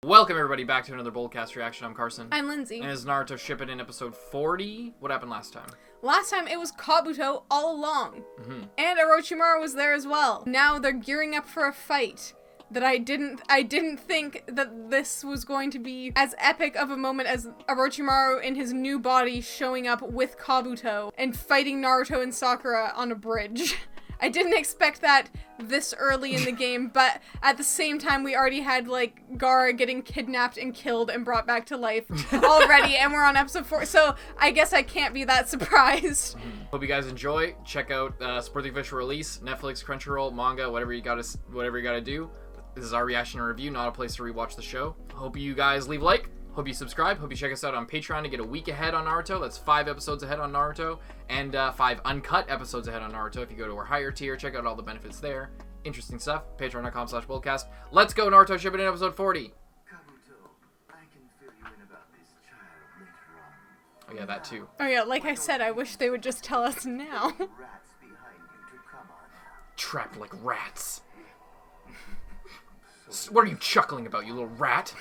Welcome everybody back to another Boldcast reaction. I'm Carson. I'm Lindsay. And it's Naruto Shippuden episode 40. What happened last time? Last time it was Kabuto all along. And Orochimaru was there as well. Now they're gearing up for a fight that I didn't think that this was going to be as epic of a moment as Orochimaru in his new body showing up with Kabuto and fighting Naruto and Sakura on a bridge. I didn't expect that this early in the game, but at the same time, we already had, like, Gaara getting kidnapped and killed and brought back to life already, and we're on episode 4, so I guess I can't be that surprised. Hope you guys enjoy. Check out support the official release, Netflix, Crunchyroll, manga, whatever you gotta do. This is our reaction and review, not a place to rewatch the show. Hope you guys leave a like. Hope you subscribe. Hope you check us out on Patreon to get a week ahead on Naruto. That's 5 episodes ahead on Naruto. And 5 uncut episodes ahead on Naruto. If you go to our higher tier, check out all the benefits there. Interesting stuff. Patreon.com/Boldcast. Let's go, Naruto Shippuden episode 40. Oh yeah, that too. Oh yeah, like I said, I wish they would just tell us now. Trapped like rats. What are you chuckling about, you little rat?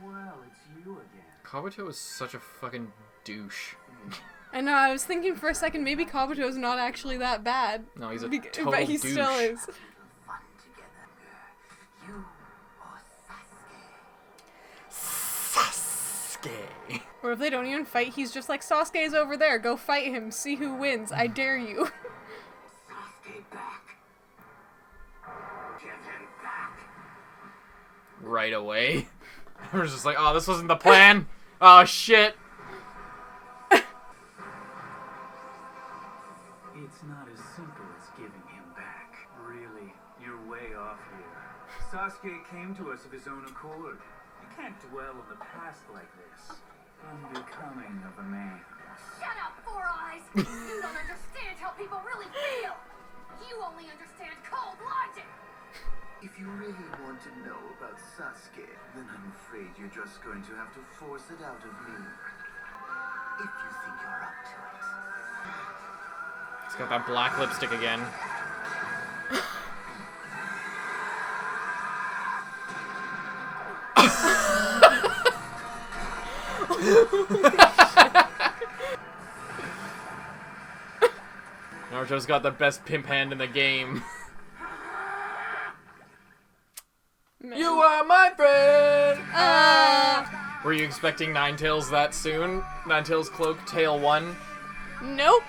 Well, it's you again. Kabuto is such a fucking douche. I know, I was thinking for a second, maybe Kabuto's not actually that bad. No, he's a total but he douche. still is. Fun together. You or Sasuke. Or if they don't even fight, he's just like, Sasuke's over there, go fight him, see who wins, I dare you. Sasuke back. Get him back. Right away. I was just like, oh, this wasn't the plan. Oh, shit. It's not as simple as giving him back. Really, you're way off here. Sasuke came to us of his own accord. You can't dwell on the past like this. Unbecoming of a man. Shut up, Four Eyes! You don't understand how people really feel! You only understand cold logic! If you really want to know about Sasuke, then I'm afraid you're just going to have to force it out of me. If you think you're up to it. He's got that black lipstick again. Naruto's got the best pimp hand in the game. Man. You are my friend! Were you expecting Ninetales that soon? Ninetales Cloak, Tale 1? Nope.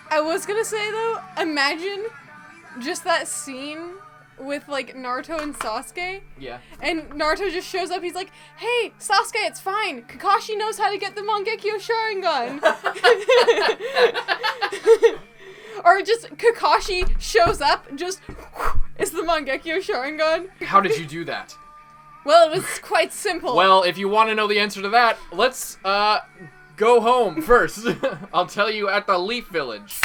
I was gonna say though, imagine just that scene with like Naruto and Sasuke. Yeah. And Naruto just shows up, he's like, hey, Sasuke, it's fine. Kakashi knows how to get the Mangekyo Sharingan. Or just Kakashi shows up, just it's the Mangekyo Sharingan. How did you do that? Well, it was quite simple. Well, if you want to know the answer to that, let's go home first. I'll tell you at the Leaf Village.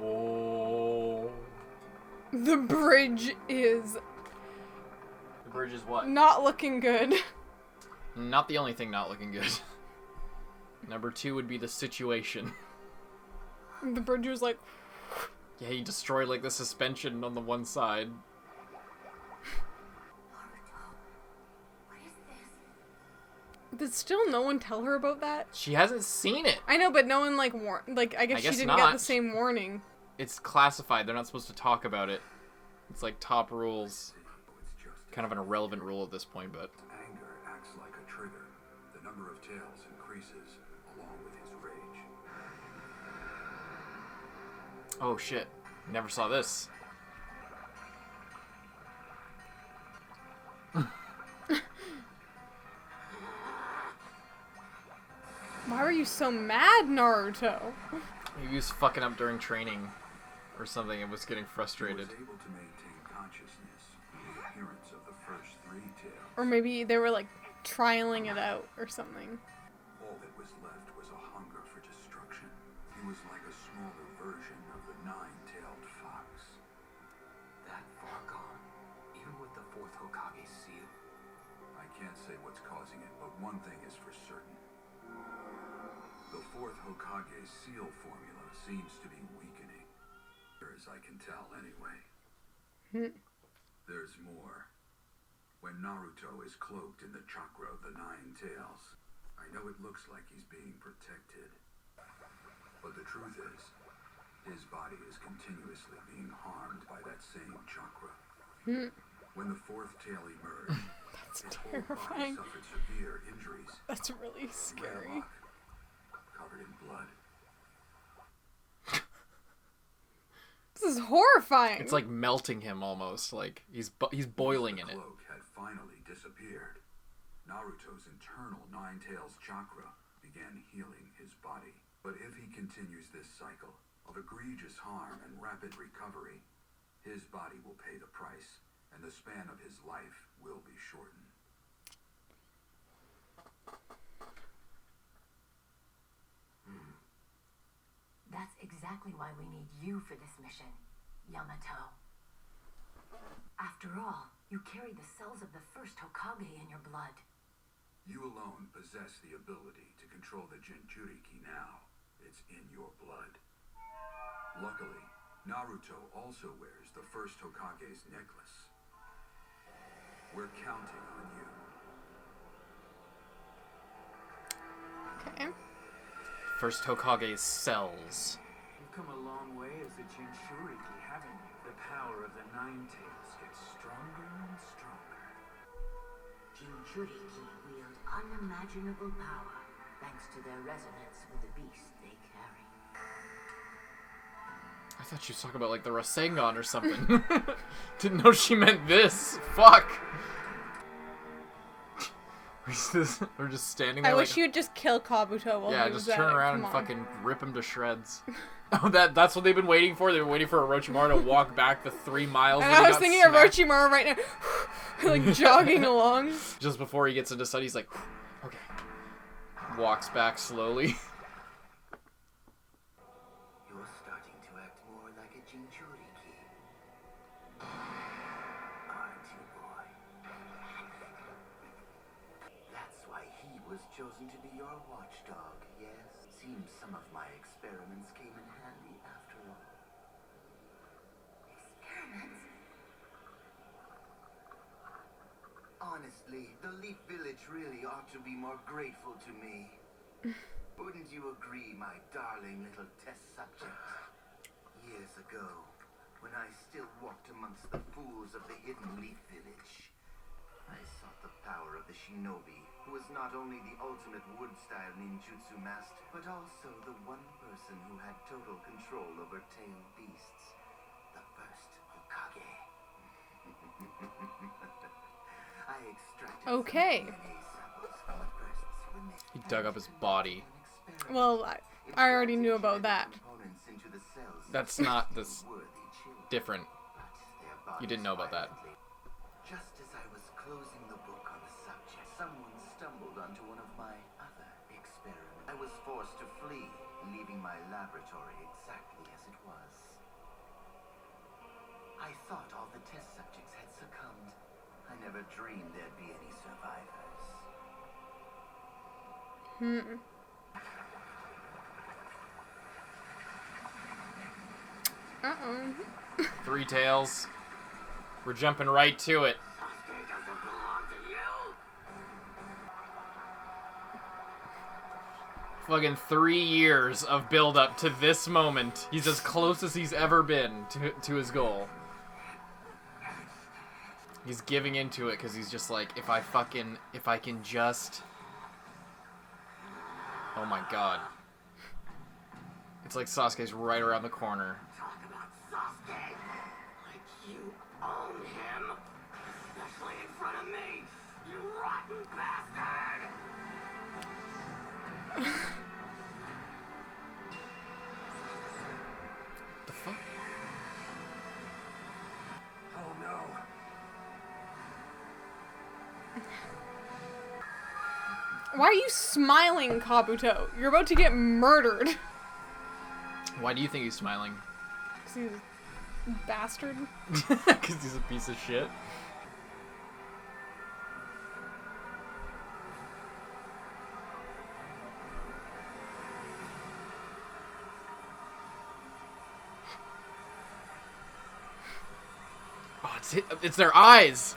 Oh. The bridge is The bridge is what? not looking good. Not the only thing not looking good. Number 2 would be the situation. The bridge was like, Yeah, he destroyed like the suspension on the one side. What is this? did still no one tell her about that? She hasn't seen it. I know, but no one like I guess she didn't get not. the same warning. It's classified. They're not supposed to talk about it. It's like top rules. Kind of an irrelevant rule at this point, but... Anger acts like a trigger. The number of tails increases along with his rage. Oh shit. Never saw this. Why were you so mad, Naruto? He was fucking up during training or something and was getting frustrated. He was able to maintain consciousness with the appearance of the first 3 tails. Or maybe they were like trialing it out or something. All that was left was a hunger for destruction. He was like a smaller version of the 9-tailed fox. That far gone, even with the 4th Hokage's seal. I can't say what's causing it, but one thing is for certain. The 4th Hokage's seal formula seems to be weakening. There as I can tell anyway. There's more. When Naruto is cloaked in the chakra of the Nine Tails, I know it looks like he's being protected. But the truth is, his body is continuously being harmed by that same chakra. When the fourth tail emerged, his whole body suffered severe injuries. That's really scary. Red lock, covered in blood. This is horrifying. It's like melting him almost. Like he's boiling in it. The cloak had finally disappeared. Naruto's internal Nine Tails chakra began healing his body. But if he continues this cycle of egregious harm and rapid recovery, his body will pay the price, and the span of his life will be shortened. That's exactly why we need you for this mission, Yamato. After all, you carry the cells of the first Hokage in your blood. You alone possess the ability to control the Jinchuriki now. It's in your blood. Luckily, Naruto also wears the first Hokage's necklace. We're counting on you. Okay. First Hokage's cells. You've come a long way as a Jinchuriki, haven't you? The power of the Nine Tails gets stronger and stronger. Jinchuriki wield unimaginable power thanks to their resonance with the beast they carry. I thought she was talking about like the Rasengan or something. Didn't know she meant this. Fuck. We're just standing there. I like, wish you'd just kill Kabuto while yeah, he was just turn at it. around Come and on. fucking rip him to shreds. Oh, that's what they've been waiting for. They've been waiting for Orochimaru to walk back the 3 miles. And that he I was got thinking smacked. of Orochimaru right now, like jogging along. Just before he gets into study, he's like, okay. Walks back slowly. You're starting to act more like a Jinchuriki. Aren't you, boy? That's why he was chosen to be your watchdog, yes? Seems some of my experiments came in handy after all. Experiments? Honestly, the Leaf Village really ought to be more grateful to me. Wouldn't you agree, my darling little test subject? Years ago, when I still walked amongst the fools of the hidden Leaf Village, I sought the power of the shinobi, who was not only the ultimate wood-style ninjutsu master, but also the one person who had total control over tailed beasts, the first Hokage. I extracted Okay. some DNA samples from the firsts when they He dug up his body. Well, I already knew about that. components into the cells. That's not this Worthy children, different. but their You didn't know about that. violently. Just as I was closing the book on the subject, someone stumbled onto one of my other experiments. I was forced to flee, leaving my laboratory exactly as it was. I thought all the test subjects had succumbed. I never dreamed there'd be any survivors. Uh-oh. 3 tails. We're jumping right to it. Fucking 3 years of build up to this moment. He's as close as he's ever been to his goal. He's giving into it because he's just like, if I can just... Oh my god. It's like Sasuke's right around the corner. Talk about Sasuke like you own him, especially in front of me, you rotten bastard! The fuck? Oh no. Why are you smiling, Kabuto? You're about to get murdered. Why do you think he's smiling? 'Cause he's a bastard. Because he's a piece of shit. It's their eyes.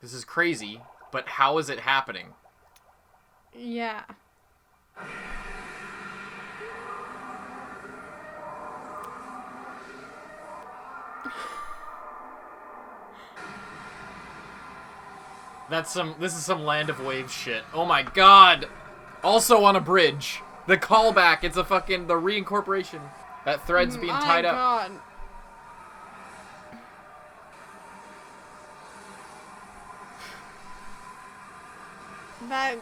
This is crazy, but how is it happening? Yeah. This is some Land of Waves shit. Oh my god! Also on a bridge. The callback, it's the reincorporation. That thread's being tied up. God. That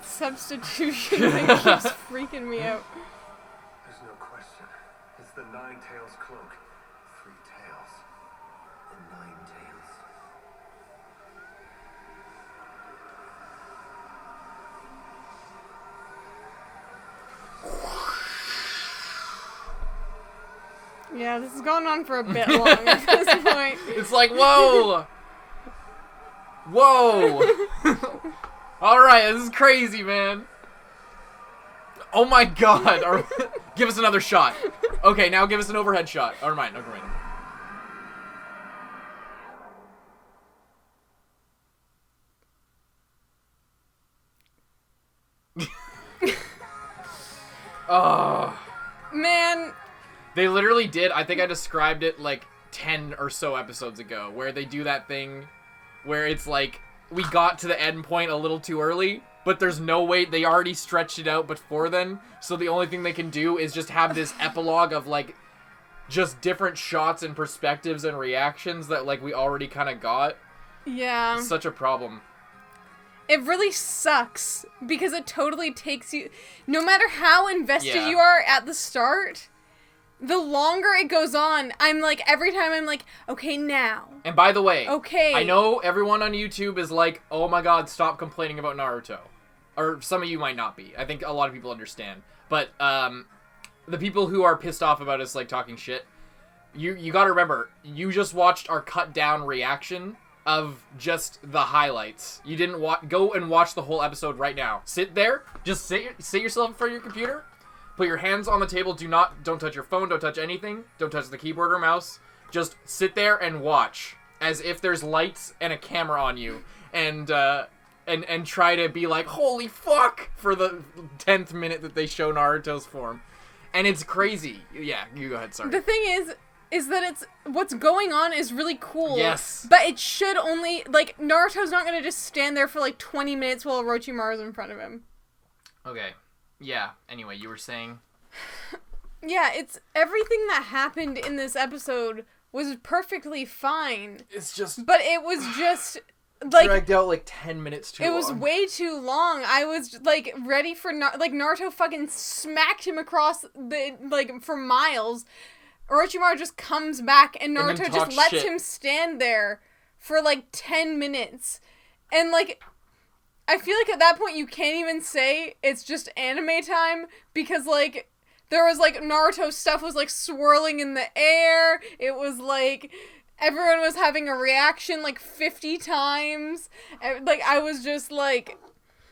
substitution thing keeps freaking me out. There's no question. It's the Nine Tails cloak. 3 tails. The 9 tails. Yeah, this is going on for a bit long at this point. It's like, whoa! Whoa! Alright, this is crazy, man. Oh my god. Give us another shot. Okay, now give us an overhead shot. Never mind. Oh. Man. They literally did, I think I described it like 10 or so episodes ago, where they do that thing where it's like, we got to the end point a little too early, but there's no way, they already stretched it out before then, so the only thing they can do is just have this epilogue of like, just different shots and perspectives and reactions that like we already kind of got. Yeah. It's such a problem. It really sucks, because it totally takes you, no matter how invested Yeah. you are at the start, the longer it goes on, I'm like, every time I'm like, okay, now. And by the way, Okay. I know everyone on YouTube is like, oh my god, stop complaining about Naruto. Or some of you might not be. I think a lot of people understand. But, the people who are pissed off about us, like, talking shit, you gotta remember, you just watched our cut down reaction of just the highlights. You didn't go and watch the whole episode right now. Sit there, just sit yourself in front of your computer, put your hands on the table, don't touch your phone, don't touch anything, don't touch the keyboard or mouse, just sit there and watch, as if there's lights and a camera on you, and try to be like, holy fuck, for the 10th minute that they show Naruto's form. And it's crazy. Yeah, you go ahead, sorry. The thing is that what's going on is really cool. Yes. But it should only, like, Naruto's not gonna just stand there for like 20 minutes while Orochimaru's in front of him. Okay. Yeah, anyway, you were saying? Yeah, it's everything that happened in this episode was perfectly fine. It's just... But it was just, like... dragged out like 10 minutes too long. It was way too long. I was, like, ready for... Naruto fucking smacked him across the... like, for miles. Orochimaru just comes back and Naruto just lets him stand there for, like, 10 minutes. And, like... I feel like at that point you can't even say it's just anime time, because, like, there was, like, Naruto stuff was, like, swirling in the air. It was, like, everyone was having a reaction, like, 50 times. Like, I was just, like...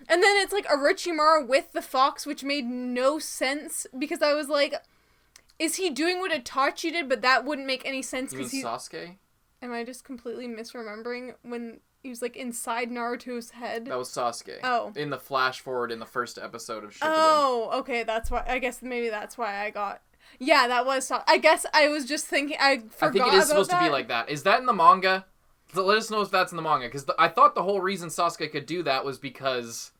And then it's, like, Orochimaru with the fox, which made no sense, because I was, like, is he doing what Itachi did? But that wouldn't make any sense, because he's Sasuke? Am I just completely misremembering when... he was, like, inside Naruto's head? That was Sasuke. Oh. In the flash forward in the first episode of Shippuden. Oh, okay, that's why, I guess maybe that's why I got... Yeah, that was... I guess I was just thinking, I forgot about that. I think it is supposed to be like that. Is that in the manga? So let us know if that's in the manga, because I thought the whole reason Sasuke could do that was because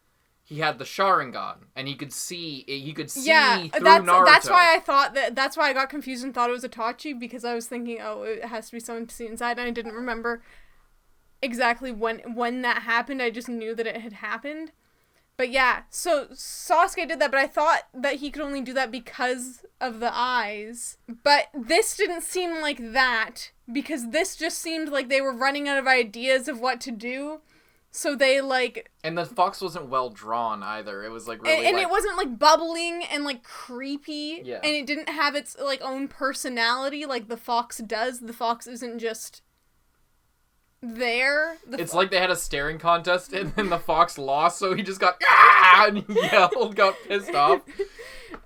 he had the Sharingan, and he could see through Naruto. That's why I thought that's why I got confused and thought it was Itachi, because I was thinking, oh, it has to be someone to see inside, and I didn't remember exactly when that happened. I just knew that it had happened. But yeah, so Sasuke did that, but I thought that he could only do that because of the eyes. But this didn't seem like that, because this just seemed like they were running out of ideas of what to do. So they like, And the fox wasn't well drawn either. It was like really and like, it wasn't like bubbling and like creepy. Yeah. And it didn't have its like own personality like the fox does. The fox isn't just there. It's like they had a staring contest and then the fox lost, so he just got ah! and yelled, got pissed off.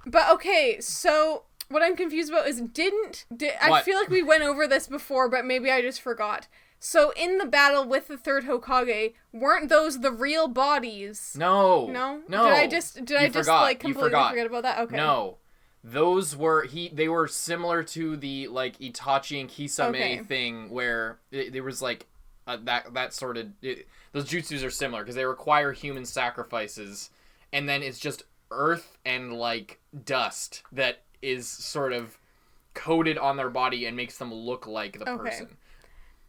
But okay, so what I'm confused about is I feel like we went over this before, but maybe I just forgot. So in the battle with the third Hokage, weren't those the real bodies? No. No? No. Did I just forgot. like completely forget about that? Okay. No. Those were they were similar to the like Itachi and Kisame thing where there was like that sort of those jutsus are similar because they require human sacrifices, and then it's just earth and like dust that is sort of coated on their body and makes them look like the person.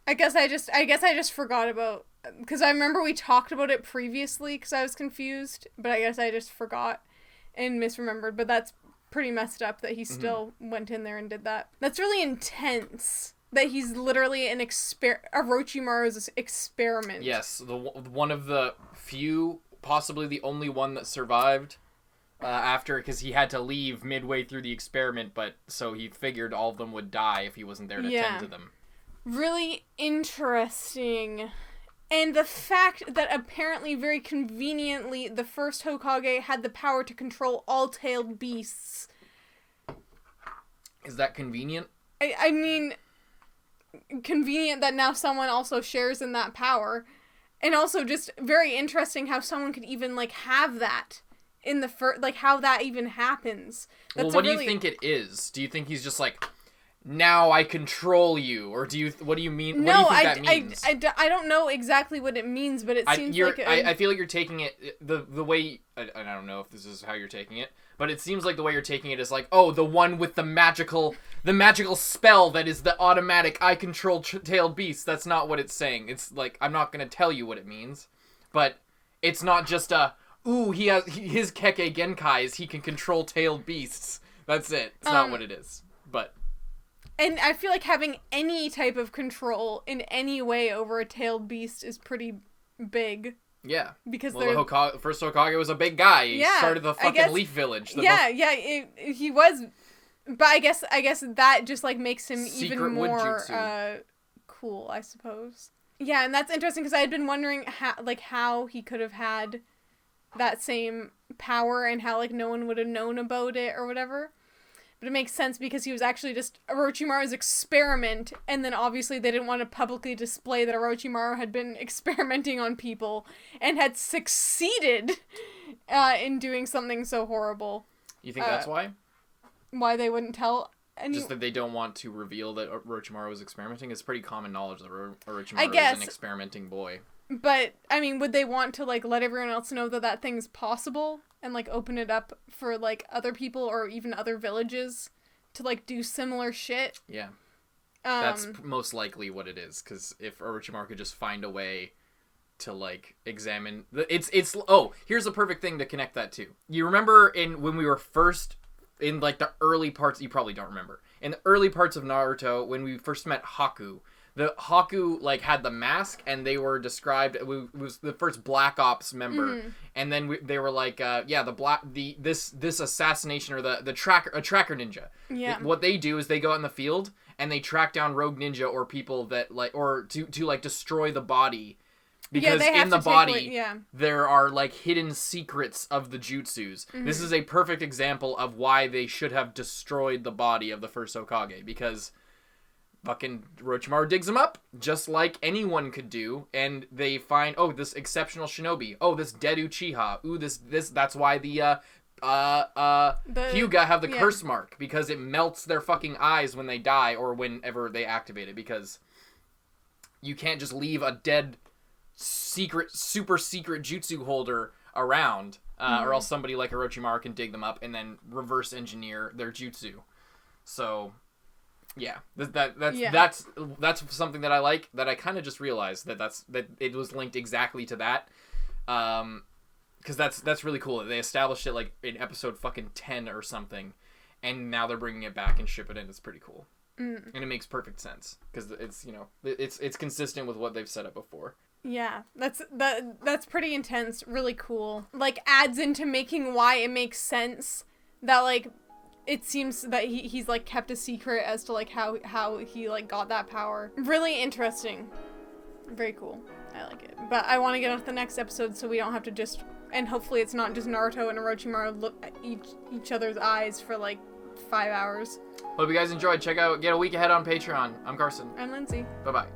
I guess I just forgot about, because I remember we talked about it previously because I was confused, but I guess I just forgot and misremembered. But that's pretty messed up that he still went in there and did that. That's really intense. That he's literally Orochimaru's experiment. Yes, one of the few, possibly the only one that survived after, because he had to leave midway through the experiment, but so he figured all of them would die if he wasn't there to tend to them. Really interesting. And the fact that apparently very conveniently the first Hokage had the power to control all tailed beasts. Is that convenient? I mean, convenient that now someone also shares in that power. And also just very interesting how someone could even like have that in the like how that even happens. That's what do you think it is? Do you think he's just like, now I control you, or what do you mean? No, what do you think that means? I don't know exactly what it means, but it seems like I feel like you're taking it the way I don't know if this is how you're taking it, but it seems like the way you're taking it is like, oh, the one with the magical spell that is the automatic I control tailed beast. That's not what it's saying. It's like, I'm not gonna tell you what it means, but it's not just he has his Kekkei Genkai is he can control tailed beasts. That's it. It's not what it is, but. And I feel like having any type of control in any way over a tailed beast is pretty big. Yeah. Because the first Hokage was a big guy. He started the fucking Leaf Village. He was. But I guess that just like makes him even more cool, I suppose. Yeah, and that's interesting because I had been wondering how he could have had that same power and how like no one would have known about it or whatever. But it makes sense because he was actually just Orochimaru's experiment, and then obviously they didn't want to publicly display that Orochimaru had been experimenting on people and had succeeded in doing something so horrible. You think that's why? Why they wouldn't tell? Just that they don't want to reveal that Orochimaru was experimenting? It's pretty common knowledge that Orochimaru is an experimenting boy. But, I mean, would they want to, like, let everyone else know that thing's possible? And, like, open it up for, like, other people or even other villages to, like, do similar shit? Yeah. That's most likely what it is. Because if Orochimaru could just find a way to, like, examine... here's a perfect thing to connect that to. You remember when we were first... In, like, the early parts... You probably don't remember. In the early parts of Naruto, when we first met Haku... The Haku, like, had the mask, and they were described... It was the first Black Ops member, and then they were like, this assassination, or a tracker ninja. Yeah. What they do is they go out in the field, and they track down rogue ninja or people that, like... Or to like, destroy the body. Because in the body, there are, like, hidden secrets of the jutsus. This is a perfect example of why they should have destroyed the body of the first Hokage, because... Fucking Orochimaru digs him up, just like anyone could do, and they find, oh, this exceptional shinobi. Oh, this dead Uchiha. Ooh, this. That's why the Hyuga have the curse mark, because it melts their fucking eyes when they die, or whenever they activate it, because you can't just leave a dead, super secret jutsu holder around, or else somebody like Orochimaru can dig them up and then reverse engineer their jutsu. So... Yeah, that's something that I like, that I kind of just realized that it was linked exactly to that, because that's really cool. They established it like in episode fucking 10 or something, and now they're bringing it back and Shippuden. It's pretty cool, and it makes perfect sense because it's it's consistent with what they've set up before. Yeah, that's pretty intense, really cool. Like, adds into making why it makes sense that, like, it seems that he's, like, kept a secret as to, like, how he, like, got that power. Really interesting. Very cool. I like it. But I want to get on to the next episode so we don't have to just, and hopefully it's not just Naruto and Orochimaru look at each other's eyes for, like, 5 hours. Hope you guys enjoyed. Check out Get a Week Ahead on Patreon. I'm Carson. I'm Lindsay. Bye-bye.